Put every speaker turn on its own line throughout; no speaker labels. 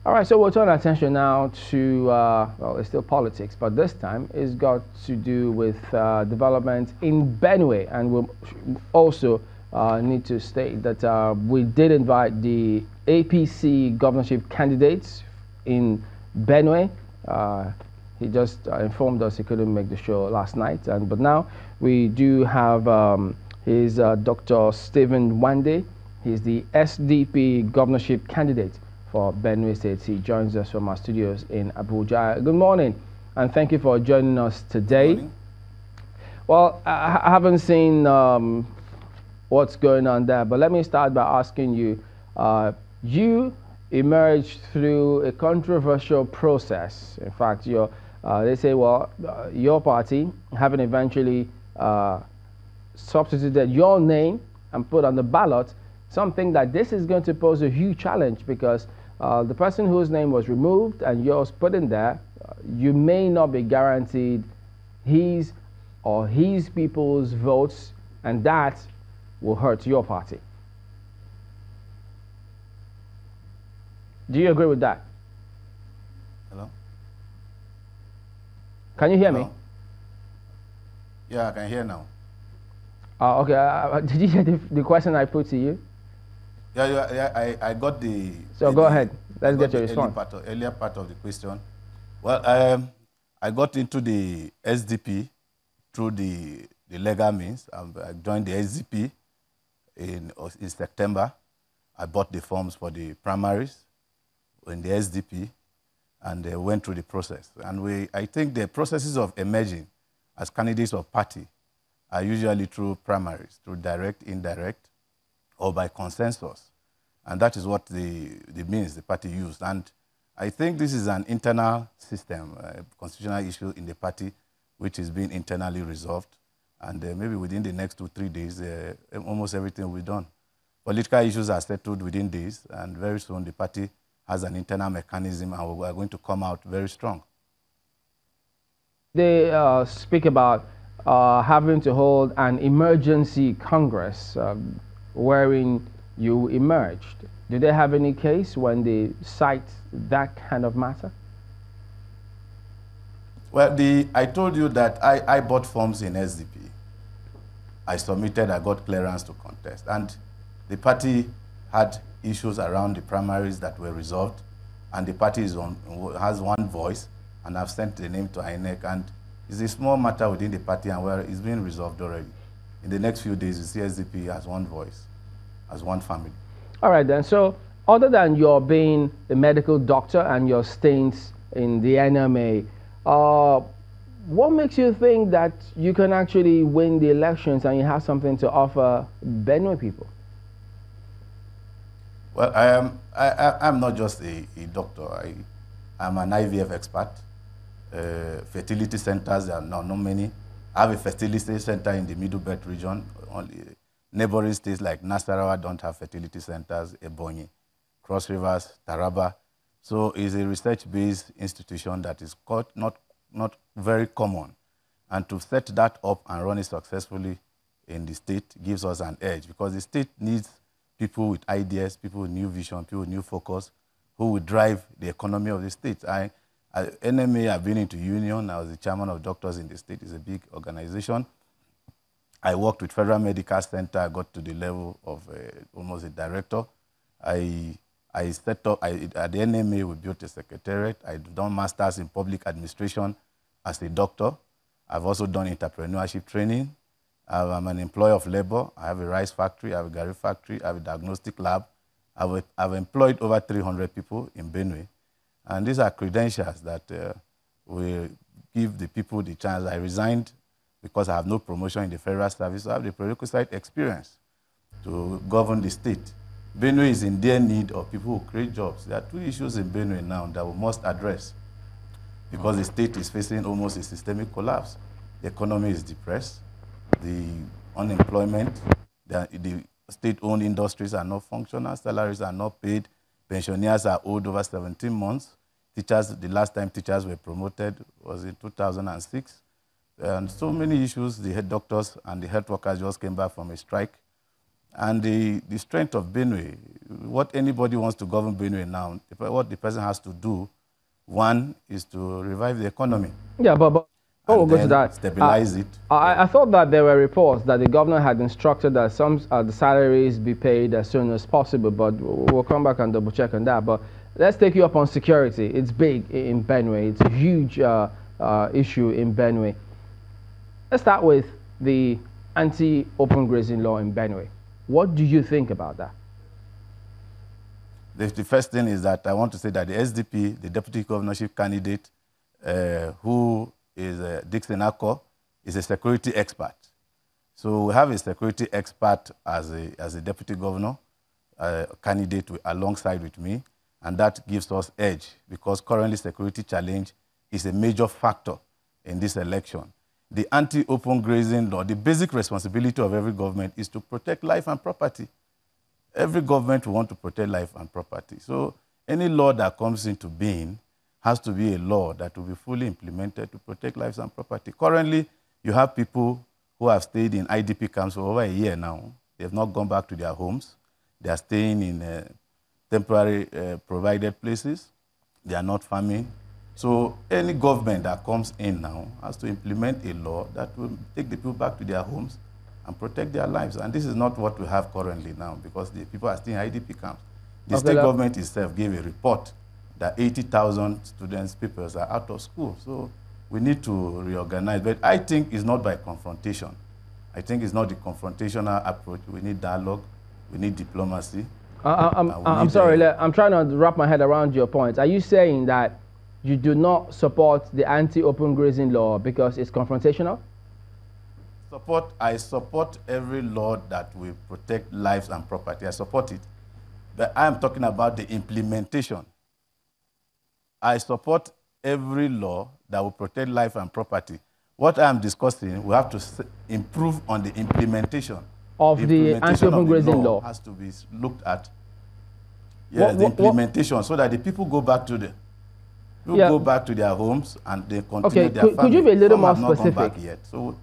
All right, so we'll turn our attention now to, well, it's still politics, but this time it's got to do with development in Benue. And we'll also need to state that we did invite the APC governorship candidates in Benue. He just informed us he couldn't make the show last night, but now we do have his Dr. Stephen Wande. He's the SDP governorship candidate for Benue State. He joins us from our studios in Abuja. Good morning, and thank you for joining us today. Well, I haven't seen what's going on there, but let me start by asking you, you emerged through a controversial process. In fact, they say, well, your party having eventually substituted your name and put on the ballot something that this is going to pose a huge challenge, because the person whose name was removed and yours put in there, you may not be guaranteed his or his people's votes, and that will hurt your party. Do you agree with that?
Hello?
Can you hear
Hello?
me?
Yeah, I can hear now.
Okay. Did you hear the question I put to you?
Yeah, I got the...
So go ahead. Let's get your response.
Earlier part of the question. Well, I got into the SDP through the legal means. I joined the SDP in September. I bought the forms for the primaries in the SDP, and went through the process. And I think the processes of emerging as candidates of party are usually through primaries, through direct, indirect, or by consensus. And that is what the means the party used. And I think this is an internal system, a constitutional issue in the party, which is being internally resolved. And maybe within the next 2-3 days, almost everything will be done. Political issues are settled within days, and very soon the party has an internal mechanism, and we are going to come out very strong.
They speak about having to hold an emergency Congress wherein you emerged. Do they have any case when they cite that kind of matter?
Well, I told you that I bought forms in SDP. I submitted, I got clearance to contest. And the party had issues around the primaries that were resolved, and the party has one voice, and I've sent the name to INEC, and it's a small matter within the party, and where it's being resolved already. In the next few days, you see SDP has one voice, as one family.
All right then. So other than your being a medical doctor and your stints in the NMA, what makes you think that you can actually win the elections and you have something to offer Benue people?
Well, I'm not just a doctor. I'm an IVF expert. Fertility centers, there are not many. I have a fertility center in the Middle Belt region. Only neighboring states like Nasarawa don't have fertility centers, Ebonyi, Cross Rivers, Taraba. So it's a research-based institution that is not very common. And to set that up and run it successfully in the state gives us an edge, because the state needs people with ideas, people with new vision, people with new focus, who will drive the economy of the state. NMA, I've been into union. I was the chairman of doctors in the state. It's a big organization. I worked with Federal Medical Center. I got to the level of almost a director. I set up, at the NMA, we built a secretariat. I've done masters in public administration as a doctor. I've also done entrepreneurship training. I'm an employer of labor. I have a rice factory, I have a gari factory, I have a diagnostic lab. I've employed over 300 people in Benue. And these are credentials that will give the people the chance. I resigned because I have no promotion in the federal service. So I have the prerequisite experience to govern the state. Benue is in their need of people who create jobs. There are two issues in Benue now that we must address, because the state is facing almost a systemic collapse. The economy is depressed. The unemployment, the state-owned industries are not functional, salaries are not paid, pensioners are owed over 17 months. Teachers, the last time teachers were promoted was in 2006. And so many issues. The head doctors and the health workers just came back from a strike. And the strength of Benue, what anybody wants to govern Benue now, what the person has to do, one is to revive the economy.
Yeah, but before we go to that,
stabilize it.
I thought that there were reports that the governor had instructed that some the salaries be paid as soon as possible, but we'll come back and double check on that. But let's take you up on security. It's big in Benue. It's a huge issue in Benue. Let's start with the anti-open grazing law in Benue. What do you think about that?
The first thing is that I want to say that the SDP, the deputy governorship candidate, who is Dixon Akko, is a security expert. So we have a security expert as a deputy governor candidate alongside with me, and that gives us edge because currently security challenge is a major factor in this election. The anti-open grazing law, the basic responsibility of every government is to protect life and property. Every government will want to protect life and property. So any law that comes into being has to be a law that will be fully implemented to protect lives and property. Currently, you have people who have stayed in IDP camps for over a year now. They have not gone back to their homes. They are staying in temporary provided places. They are not farming. So any government that comes in now has to implement a law that will take the people back to their homes and protect their lives. And this is not what we have currently now because the people are still in IDP camps. The state government itself gave a report that 80,000 students, pupils are out of school. So we need to reorganize. But I think it's not by confrontation. I think it's not the confrontational approach. We need dialogue. We need diplomacy.
I'm sorry, I'm trying to wrap my head around your point. Are you saying that you do not support the anti-open grazing law because it's confrontational?
I support every law that will protect lives and property. I support it. But I am talking about the implementation. I support every law that will protect life and property. What I am discussing, we have to improve on the implementation.
Of the anti-open grazing law
has to be looked at. Yes, the implementation, so that the people go back to their homes and they continue their family.
Could you be a little more specific?
Not gone back yet. So,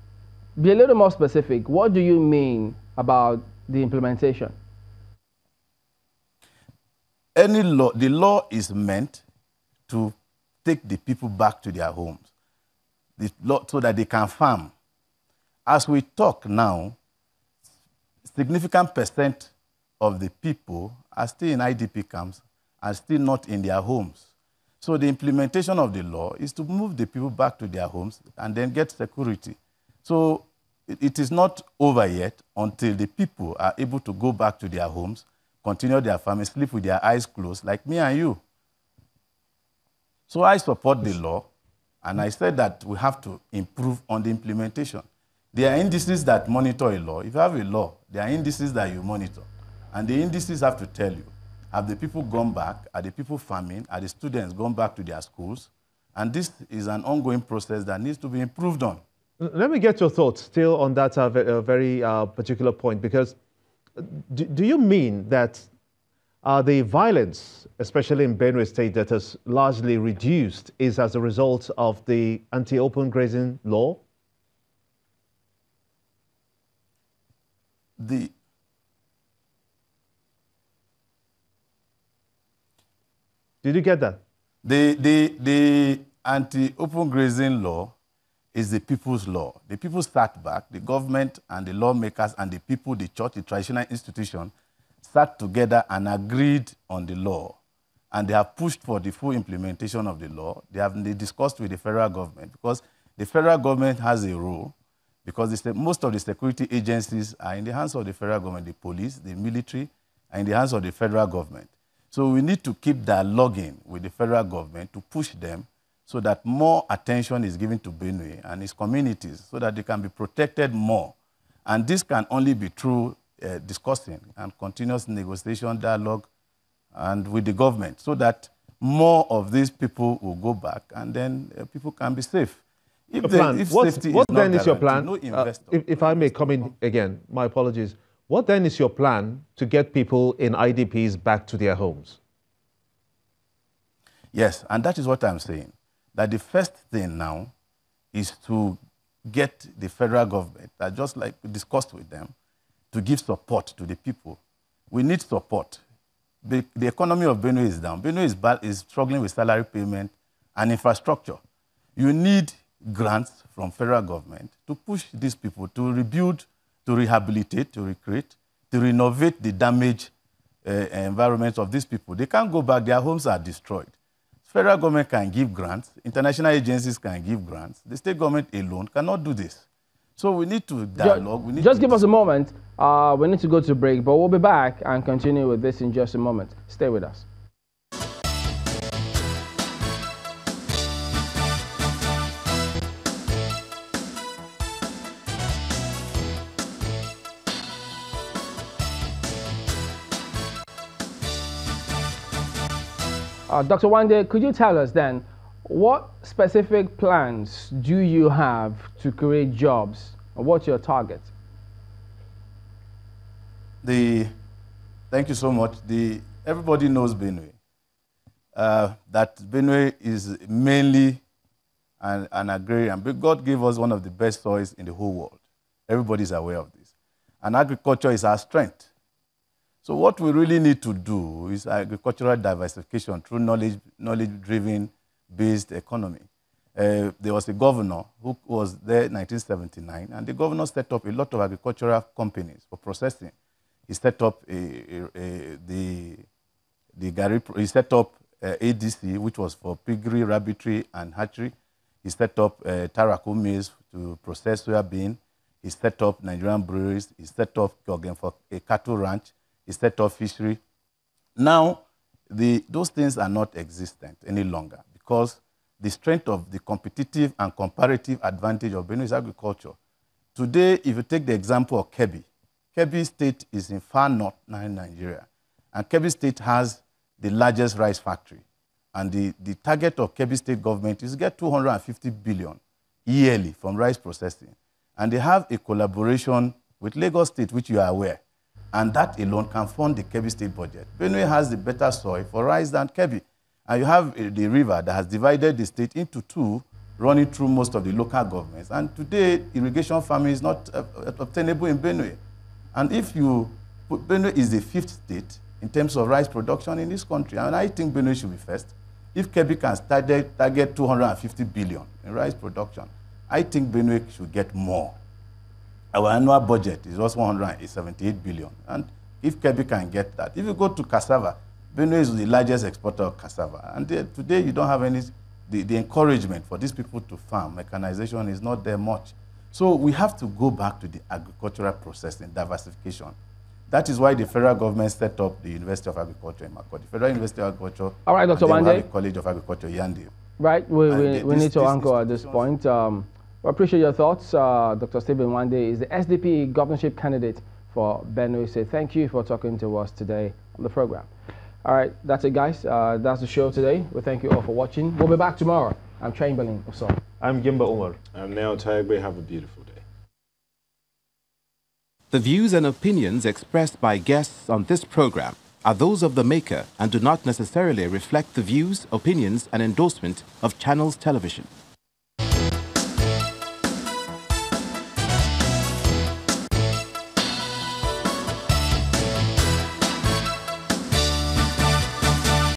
be a little more specific. What do you mean about the implementation?
Any law, the law is meant to take the people back to their homes, so that they can farm. As we talk now, significant percent of the people are still in IDP camps and still not in their homes. So the implementation of the law is to move the people back to their homes and then get security. So it is not over yet until the people are able to go back to their homes, continue their farming, sleep with their eyes closed, like me and you. So I support the law, and I said that we have to improve on the implementation. There are indices that monitor a law. If you have a law, there are indices that you monitor. And the indices have to tell you, have the people gone back? Are the people farming? Are the students gone back to their schools? And this is an ongoing process that needs to be improved on.
Let me get your thoughts still on that very particular point, because do you mean that the violence, especially in Benue State, that has largely reduced is as a result of the anti-open grazing law?
The
Did you get that?
The anti-open grazing law is the people's law. The people sat back, the government and the lawmakers and the people, the church, the traditional institution, sat together and agreed on the law. And they have pushed for the full implementation of the law. They discussed with the federal government, because the federal government has a role, because most of the security agencies are in the hands of the federal government. The police, the military, are in the hands of the federal government. So we need to keep dialoguing with the federal government to push them so that more attention is given to Benue and its communities so that they can be protected more. And this can only be through discussing and continuous negotiation, dialogue, and with the government, so that more of these people will go back and then people can be safe.
What then is your plan? No investor. If I may come in again, my apologies. What then is your plan to get people in IDPs back to their homes?
Yes, and that is what I'm saying. That the first thing now is to get the federal government, just like we discussed with them, to give support to the people. We need support. The economy of Benue is down. Benue is struggling with salary payment and infrastructure. You need grants from federal government to push these people to rebuild, to rehabilitate, to recreate, to renovate the damaged environment of these people. They can't go back. Their homes are destroyed. Federal government can give grants. International agencies can give grants. The state government alone cannot do this. So we need to dialogue.
Just give us a moment. We need to go to break, but we'll be back and continue with this in just a moment. Stay with us. Dr. Wande, could you tell us then, what specific plans do you have to create jobs? What's your target?
Thank you so much. Everybody knows Benue. That Benue is mainly an agrarian, but God gave us one of the best soils in the whole world. Everybody's aware of this. And agriculture is our strength. So what we really need to do is agricultural diversification through knowledge-driven based economy. There was a governor who was there in 1979, and the governor set up a lot of agricultural companies for processing. He set up he set up ADC, which was for piggery, rabbitry, and hatchery. He set up Taraku mills to process soybean. He set up Nigerian breweries. He set up Kogen for a cattle ranch. He set up fishery. Now, those things are not existent any longer because the strength of the competitive and comparative advantage of Benue's agriculture. Today, if you take the example of Kebbi, Kebbi State is in far north Nigeria, and Kebbi State has the largest rice factory. And the target of Kebbi State government is to get 250 billion yearly from rice processing. And they have a collaboration with Lagos State, which you are aware. And that alone can fund the Kebbi State budget. Benue has the better soil for rice than Kebbi. And you have the river that has divided the state into two, running through most of the local governments. And today, irrigation farming is not obtainable in Benue. And if you put, Benue is the 5th state in terms of rice production in this country. And I think Benue should be first. If Kebbi can target 250 billion in rice production, I think Benue should get more. Our annual budget is also 178 billion. And if Kebbi can get that, if you go to cassava, Benue is the largest exporter of cassava. And today you don't have any, the encouragement for these people to farm. Mechanization is not there much. So we have to go back to the agricultural processing, diversification. That is why the federal government set up the University of Agriculture in Makurdi, the Federal University of Agriculture.
All right, Dr. Wande.
The College of Agriculture, Yandi.
Right, we need to anchor at this point. We appreciate your thoughts. Dr. Stephen Wande is the SDP governorship candidate for Benue. So thank you for talking to us today on the program. All right, that's it, guys. That's the show today. We thank you all for watching. We'll be back tomorrow. I'm Chamberlain Oso.
I'm Gimba Umar.
I'm Neo Taigbe. Have a beautiful day.
The views and opinions expressed by guests on this program are those of the maker and do not necessarily reflect the views, opinions, and endorsement of Channels Television.